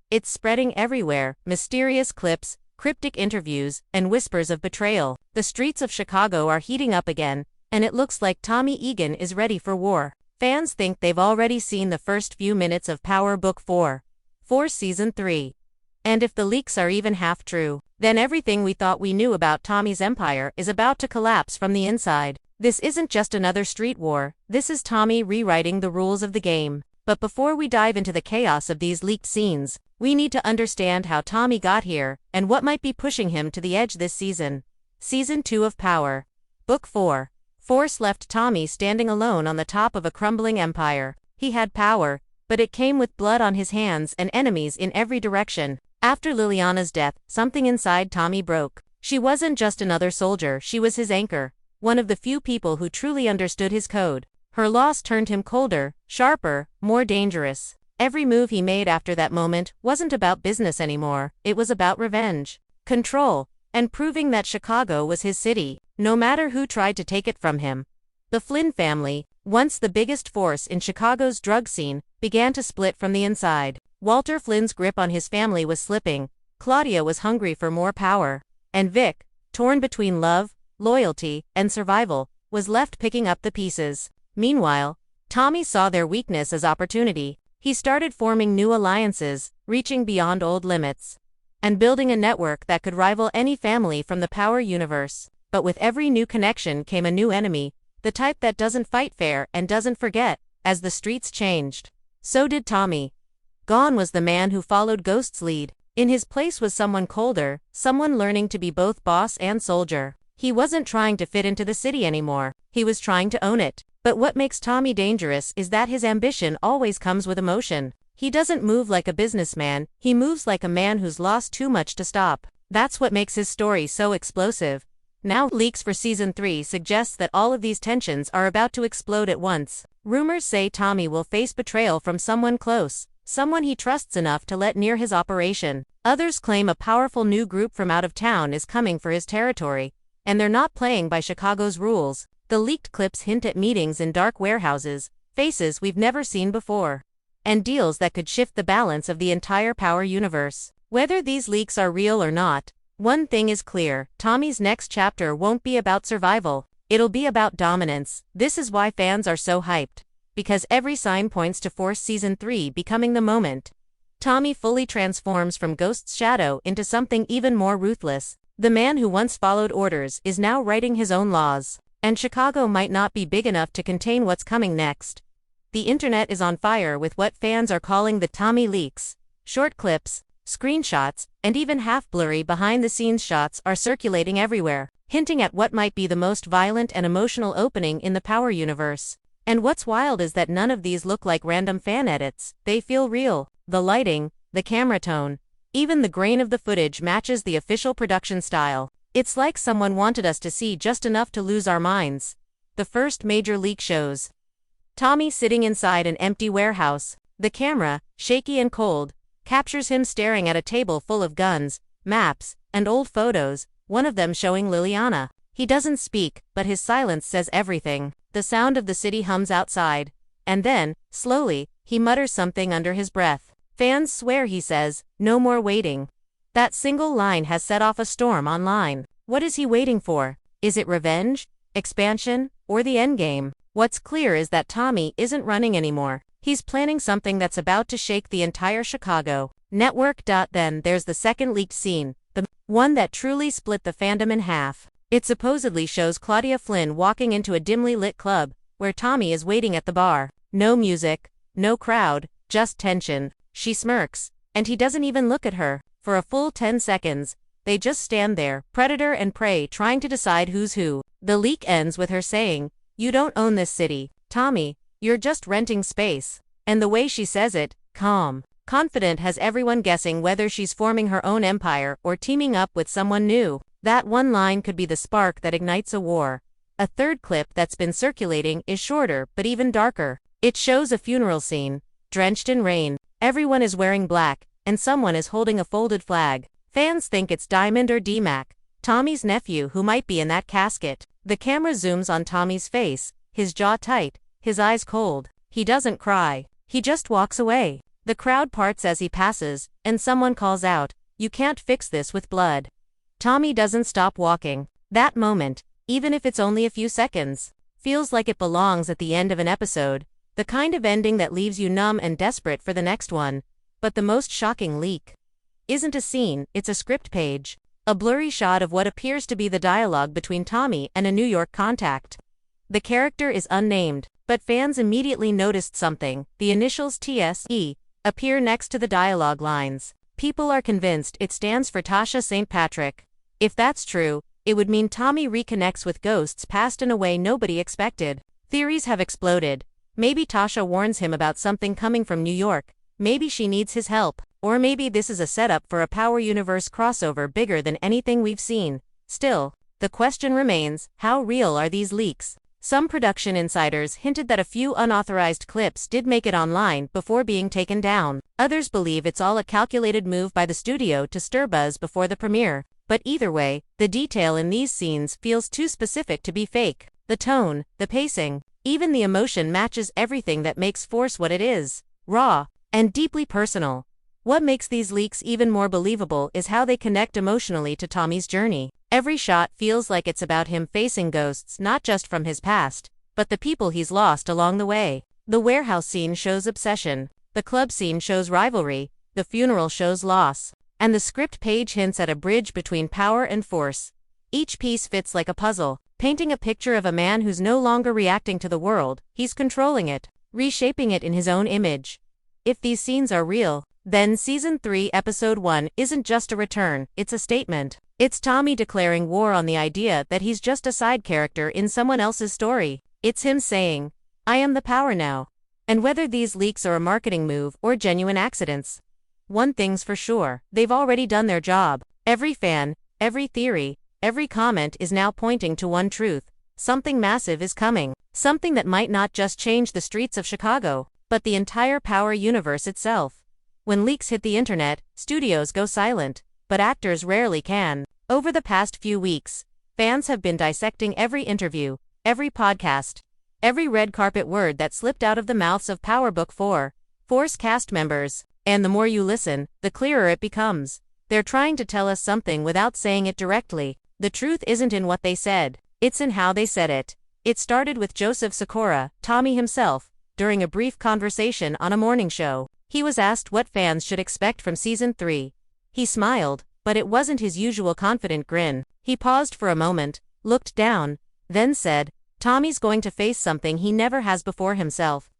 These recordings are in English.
It's spreading everywhere, mysterious clips, cryptic interviews, and whispers of betrayal. The streets of Chicago are heating up again, and it looks like Tommy Egan is ready for war. Fans think they've already seen the first few minutes of Power Book 4 Season 3. And if the leaks are even half true, then everything we thought we knew about Tommy's empire is about to collapse from the inside. This isn't just another street war, this is Tommy rewriting the rules of the game. But before we dive into the chaos of these leaked scenes, we need to understand how Tommy got here, and what might be pushing him to the edge this season. Season 2 of Power. Book 4. Force left Tommy standing alone on the top of a crumbling empire. He had power, but it came with blood on his hands and enemies in every direction. After Liliana's death, something inside Tommy broke. She wasn't just another soldier, she was his anchor, one of the few people who truly understood his code. Her loss turned him colder, sharper, more dangerous. Every move he made after that moment wasn't about business anymore, it was about revenge, control, and proving that Chicago was his city, no matter who tried to take it from him. The Flynn family, once the biggest force in Chicago's drug scene, began to split from the inside. Walter Flynn's grip on his family was slipping, Claudia was hungry for more power, and Vic, torn between love, loyalty, and survival, was left picking up the pieces. Meanwhile, Tommy saw their weakness as opportunity. He started forming new alliances, reaching beyond old limits, and building a network that could rival any family from the Power universe. But with every new connection came a new enemy, the type that doesn't fight fair and doesn't forget. As the streets changed, so did Tommy. Gone was the man who followed Ghost's lead. In his place was someone colder, someone learning to be both boss and soldier. He wasn't trying to fit into the city anymore, he was trying to own it. But what makes Tommy dangerous is that his ambition always comes with emotion. He doesn't move like a businessman, he moves like a man who's lost too much to stop. That's what makes his story so explosive. Now leaks for Season 3 suggests that all of these tensions are about to explode at once. Rumors say Tommy will face betrayal from someone close, someone he trusts enough to let near his operation. Others claim a powerful new group from out of town is coming for his territory, and they're not playing by Chicago's rules. The leaked clips hint at meetings in dark warehouses, faces we've never seen before, and deals that could shift the balance of the entire Power universe. Whether these leaks are real or not, one thing is clear, Tommy's next chapter won't be about survival, it'll be about dominance. This is why fans are so hyped, because every sign points to Force Season 3 becoming the moment. Tommy fully transforms from Ghost's shadow into something even more ruthless. The man who once followed orders is now writing his own laws. And Chicago might not be big enough to contain what's coming next. The internet is on fire with what fans are calling the Tommy leaks. Short clips, screenshots, and even half-blurry behind-the-scenes shots are circulating everywhere, hinting at what might be the most violent and emotional opening in the Power universe. And what's wild is that none of these look like random fan edits, they feel real. The lighting, the camera tone, even the grain of the footage matches the official production style. It's like someone wanted us to see just enough to lose our minds. The first major leak shows Tommy sitting inside an empty warehouse. The camera, shaky and cold, captures him staring at a table full of guns, maps, and old photos, one of them showing Liliana. He doesn't speak, but his silence says everything. The sound of the city hums outside, and then, slowly, he mutters something under his breath. Fans swear he says, "No more waiting." That single line has set off a storm online. What is he waiting for? Is it revenge, expansion, or the endgame? What's clear is that Tommy isn't running anymore. He's planning something that's about to shake the entire Chicago network. Then there's the second leaked scene, the one that truly split the fandom in half. It supposedly shows Claudia Flynn walking into a dimly lit club, where Tommy is waiting at the bar. No music, no crowd, just tension. She smirks, and he doesn't even look at her. For a full 10 seconds, they just stand there, predator and prey trying to decide who's who. The leak ends with her saying, "You don't own this city, Tommy, you're just renting space." And the way she says it, calm, confident, has everyone guessing whether she's forming her own empire or teaming up with someone new. That one line could be the spark that ignites a war. A third clip that's been circulating is shorter but even darker. It shows a funeral scene, drenched in rain. Everyone is wearing black, and someone is holding a folded flag. Fans think it's Diamond or D-Mac, Tommy's nephew, who might be in that casket. The camera zooms on Tommy's face, his jaw tight, his eyes cold. He doesn't cry. He just walks away. The crowd parts as he passes, and someone calls out, "You can't fix this with blood." Tommy doesn't stop walking. That moment, even if it's only a few seconds, feels like it belongs at the end of an episode, the kind of ending that leaves you numb and desperate for the next one. But the most shocking leak isn't a scene, it's a script page. A blurry shot of what appears to be the dialogue between Tommy and a New York contact. The character is unnamed, but fans immediately noticed something. The initials TSE appear next to the dialogue lines. People are convinced it stands for Tasha St. Patrick. If that's true, it would mean Tommy reconnects with ghosts passed in a way nobody expected. Theories have exploded. Maybe Tasha warns him about something coming from New York. Maybe she needs his help. Or maybe this is a setup for a Power Universe crossover bigger than anything we've seen. Still, the question remains, how real are these leaks? Some production insiders hinted that a few unauthorized clips did make it online before being taken down. Others believe it's all a calculated move by the studio to stir buzz before the premiere. But either way, the detail in these scenes feels too specific to be fake. The tone, the pacing, even the emotion matches everything that makes Force what it is. Raw, and deeply personal. What makes these leaks even more believable is how they connect emotionally to Tommy's journey. Every shot feels like it's about him facing ghosts not just from his past, but the people he's lost along the way. The warehouse scene shows obsession, the club scene shows rivalry, the funeral shows loss, and the script page hints at a bridge between power and force. Each piece fits like a puzzle, painting a picture of a man who's no longer reacting to the world, he's controlling it, reshaping it in his own image. If these scenes are real, then Season 3, Episode 1 isn't just a return, it's a statement. It's Tommy declaring war on the idea that he's just a side character in someone else's story. It's him saying, "I am the power now." And whether these leaks are a marketing move or genuine accidents, one thing's for sure, they've already done their job. Every fan, every theory, every comment is now pointing to one truth. Something massive is coming. Something that might not just change the streets of Chicago, but the entire Power Universe itself. When leaks hit the internet, studios go silent, but actors rarely can. Over the past few weeks, fans have been dissecting every interview, every podcast, every red carpet word that slipped out of the mouths of Power Book 4, Force cast members. And the more you listen, the clearer it becomes. They're trying to tell us something without saying it directly. The truth isn't in what they said, it's in how they said it. It started with Joseph Sikora, Tommy himself, during a brief conversation on a morning show. He was asked what fans should expect from Season 3. He smiled, but it wasn't his usual confident grin. He paused for a moment, looked down, then said, "Tommy's going to face something he never has before himself."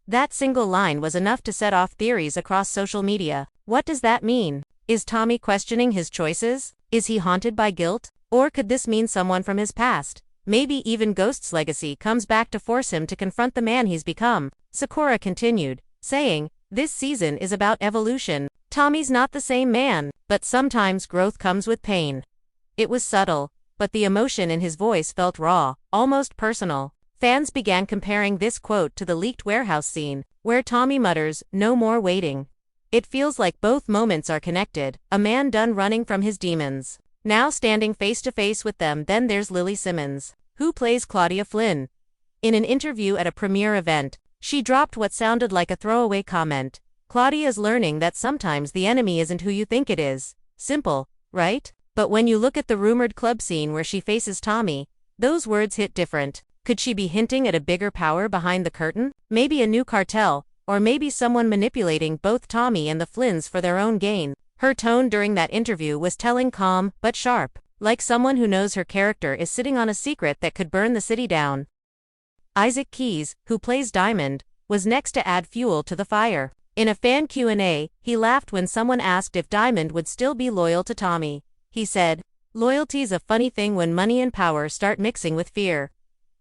That single line was enough to set off theories across social media. What does that mean? Is Tommy questioning his choices? Is he haunted by guilt? Or could this mean someone from his past, maybe even Ghost's legacy, comes back to force him to confront the man he's become? Sikora continued, saying, "This season is about evolution. Tommy's not the same man, but sometimes growth comes with pain." It was subtle, but the emotion in his voice felt raw, almost personal. Fans began comparing this quote to the leaked warehouse scene, where Tommy mutters, "No more waiting." It feels like both moments are connected, a man done running from his demons, now standing face to face with them. Then there's Lili Simmons, who plays Claudia Flynn. In an interview at a premiere event, she dropped what sounded like a throwaway comment. Claudia's learning that sometimes the enemy isn't who you think it is. Simple, right? But when you look at the rumored club scene where she faces Tommy, those words hit different. Could she be hinting at a bigger power behind the curtain? Maybe a new cartel, or maybe someone manipulating both Tommy and the Flynns for their own gain. Her tone during that interview was telling, calm but sharp, like someone who knows her character is sitting on a secret that could burn the city down. Isaac Keys, who plays Diamond, was next to add fuel to the fire. In a fan Q&A, he laughed when someone asked if Diamond would still be loyal to Tommy. He said, "Loyalty's a funny thing when money and power start mixing with fear."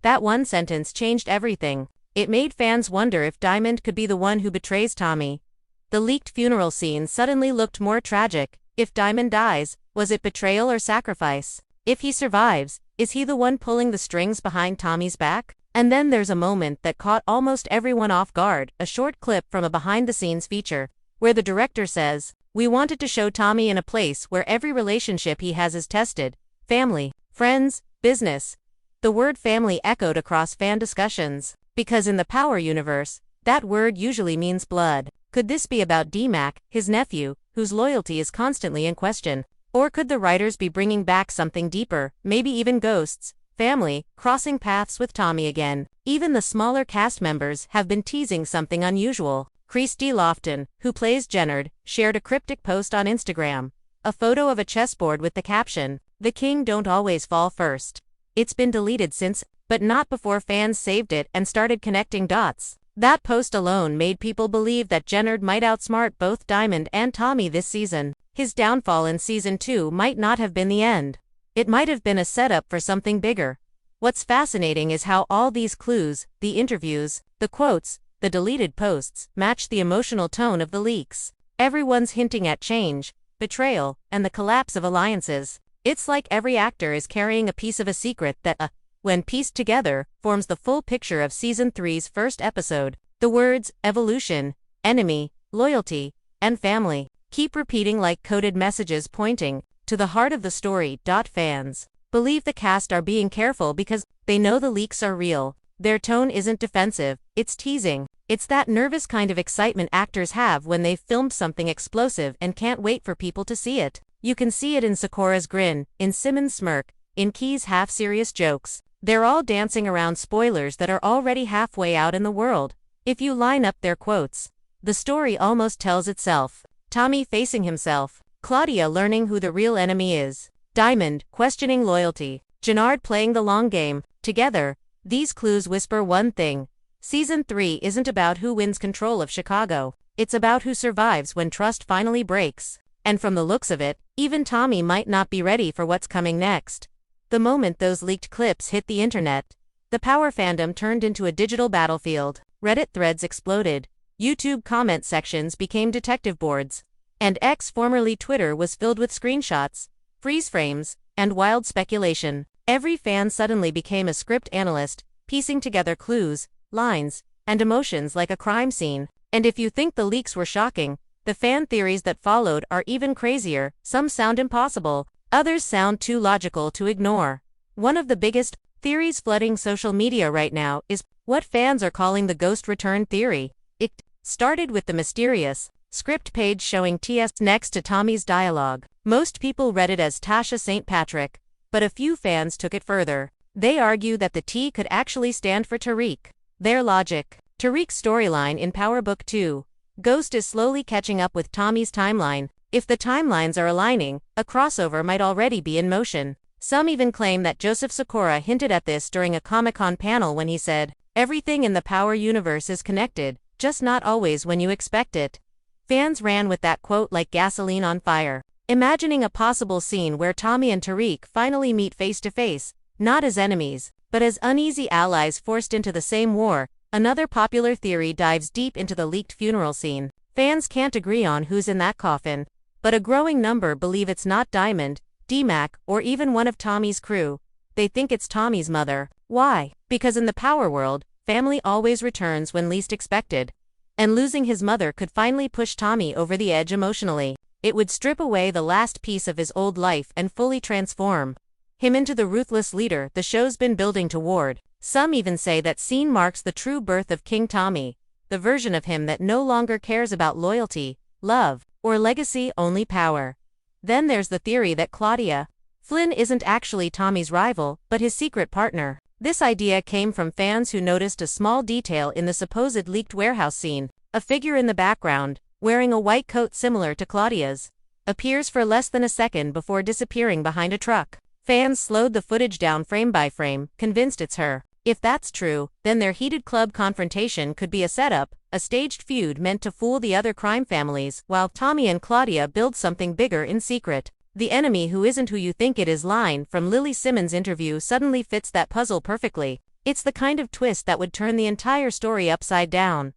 That one sentence changed everything. It made fans wonder if Diamond could be the one who betrays Tommy. The leaked funeral scene suddenly looked more tragic. If Diamond dies, was it betrayal or sacrifice? If he survives, is he the one pulling the strings behind Tommy's back? And then there's a moment that caught almost everyone off guard, a short clip from a behind-the-scenes feature, where the director says, "We wanted to show Tommy in a place where every relationship he has is tested. Family, friends, business." The word family echoed across fan discussions, because in the Power Universe, that word usually means blood. Could this be about D-Mac, his nephew, whose loyalty is constantly in question? Or could the writers be bringing back something deeper, maybe even ghosts, family, crossing paths with Tommy again? Even the smaller cast members have been teasing something unusual. Christy Lofton, who plays Jennard, shared a cryptic post on Instagram. A photo of a chessboard with the caption, "The king don't always fall first." It's been deleted since, but not before fans saved it and started connecting dots. That post alone made people believe that Jennard might outsmart both Diamond and Tommy this season. His downfall in season 2 might not have been the end. It might have been a setup for something bigger. What's fascinating is how all these clues, the interviews, the quotes, the deleted posts, match the emotional tone of the leaks. Everyone's hinting at change, betrayal, and the collapse of alliances. It's like every actor is carrying a piece of a secret that, when pieced together, forms the full picture of Season 3's first episode. The words, evolution, enemy, loyalty, and family, keep repeating like coded messages pointing to the heart of the story. Fans believe the cast are being careful because they know the leaks are real. Their tone isn't defensive, it's teasing. It's that nervous kind of excitement actors have when they've filmed something explosive and can't wait for people to see it. You can see it in Sikora's grin, in Simmons' smirk, in Key's half-serious jokes. They're all dancing around spoilers that are already halfway out in the world. If you line up their quotes, the story almost tells itself. Tommy facing himself, Claudia learning who the real enemy is, Diamond questioning loyalty, Jennard playing the long game. Together, these clues whisper one thing. Season 3 isn't about who wins control of Chicago. It's about who survives when trust finally breaks. And from the looks of it, even Tommy might not be ready for what's coming next. The moment those leaked clips hit the internet, the power fandom turned into a digital battlefield. Reddit threads exploded, YouTube comment sections became detective boards, and X, formerly Twitter, was filled with screenshots, freeze frames, and wild speculation. Every fan suddenly became a script analyst, piecing together clues, lines, and emotions like a crime scene. And if you think the leaks were shocking, the fan theories that followed are even crazier. Some sound impossible, others sound too logical to ignore. One of the biggest theories flooding social media right now is what fans are calling the ghost return theory. It started with the mysterious script page showing TS next to Tommy's dialogue. Most people read it as Tasha St. Patrick, but a few fans took it further. They argue that the T could actually stand for Tariq. Their logic: Tariq's storyline in Power Book 2. Ghost is slowly catching up with Tommy's timeline. If the timelines are aligning, a crossover might already be in motion. Some even claim that Joseph Sikora hinted at this during a Comic-Con panel when he said, "Everything in the Power universe is connected, just not always when you expect it." Fans ran with that quote like gasoline on fire, imagining a possible scene where Tommy and Tariq finally meet face to face, not as enemies, but as uneasy allies forced into the same war. Another popular theory dives deep into the leaked funeral scene. Fans can't agree on who's in that coffin, but a growing number believe it's not Diamond, D-Mac, or even one of Tommy's crew. They think it's Tommy's mother. Why? Because in the Power world, family always returns when least expected. And losing his mother could finally push Tommy over the edge emotionally. It would strip away the last piece of his old life and fully transform him into the ruthless leader the show's been building toward. Some even say that scene marks the true birth of King Tommy, the version of him that no longer cares about loyalty, love, or legacy, only power. Then there's the theory that Claudia Flynn isn't actually Tommy's rival, but his secret partner. This idea came from fans who noticed a small detail in the supposed leaked warehouse scene. A figure in the background, wearing a white coat similar to Claudia's, appears for less than a second before disappearing behind a truck. Fans slowed the footage down frame by frame, convinced it's her. If that's true, then their heated club confrontation could be a setup, a staged feud meant to fool the other crime families, while Tommy and Claudia build something bigger in secret. The enemy who isn't who you think it is line from Lili Simmons' interview suddenly fits that puzzle perfectly. It's the kind of twist that would turn the entire story upside down.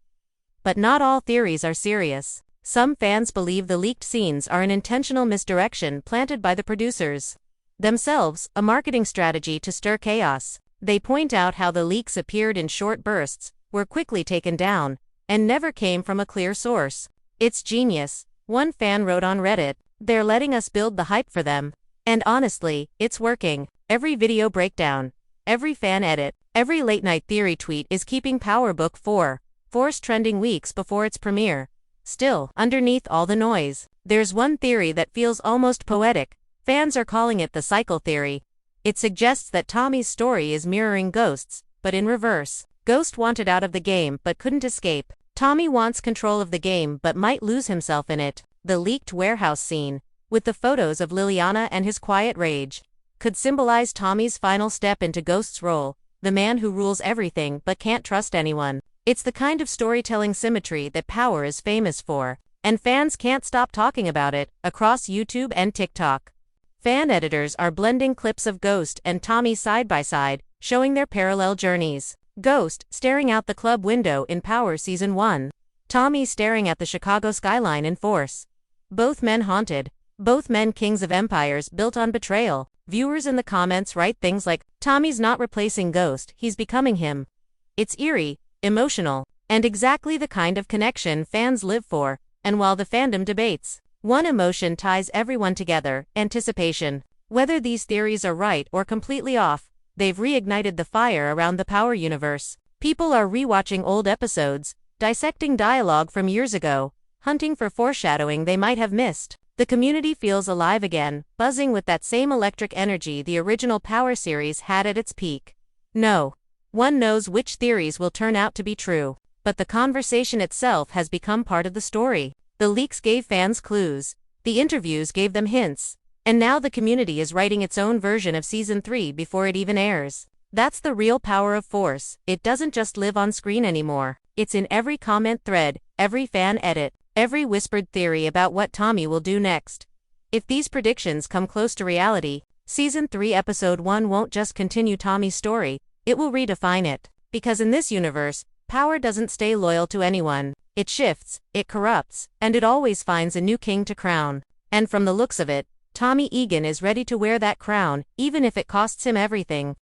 But not all theories are serious. Some fans believe the leaked scenes are an intentional misdirection planted by the producers themselves, a marketing strategy to stir chaos. They point out how the leaks appeared in short bursts, were quickly taken down, and never came from a clear source. It's genius, one fan wrote on Reddit. They're letting us build the hype for them. And honestly, it's working. Every video breakdown, every fan edit, every late-night theory tweet is keeping Power Book 4 Force trending weeks before its premiere. Still, underneath all the noise, there's one theory that feels almost poetic. Fans are calling it the cycle theory. It suggests that Tommy's story is mirroring Ghost's, but in reverse. Ghost wanted out of the game but couldn't escape. Tommy wants control of the game but might lose himself in it. The leaked warehouse scene, with the photos of Liliana and his quiet rage, could symbolize Tommy's final step into Ghost's role, the man who rules everything but can't trust anyone. It's the kind of storytelling symmetry that Power is famous for, and fans can't stop talking about it, across YouTube and TikTok. Fan editors are blending clips of Ghost and Tommy side by side, showing their parallel journeys. Ghost, staring out the club window in Power Season 1. Tommy staring at the Chicago skyline in Force. Both men haunted. Both men kings of empires built on betrayal. Viewers in the comments write things like, Tommy's not replacing Ghost, he's becoming him. It's eerie, emotional, and exactly the kind of connection fans live for. And while the fandom debates, one emotion ties everyone together: anticipation. Whether these theories are right or completely off, they've reignited the fire around the Power universe. People are rewatching old episodes, dissecting dialogue from years ago, hunting for foreshadowing they might have missed. The community feels alive again, buzzing with that same electric energy the original Power series had at its peak. No one knows which theories will turn out to be true, but the conversation itself has become part of the story. The leaks gave fans clues, the interviews gave them hints, and now the community is writing its own version of Season 3 before it even airs. That's the real power of Force. It doesn't just live on screen anymore. It's in every comment thread, every fan edit, every whispered theory about what Tommy will do next. If these predictions come close to reality, Season 3 Episode 1 won't just continue Tommy's story, it will redefine it. Because in this universe, power doesn't stay loyal to anyone. It shifts, it corrupts, and it always finds a new king to crown. And from the looks of it, Tommy Egan is ready to wear that crown, even if it costs him everything.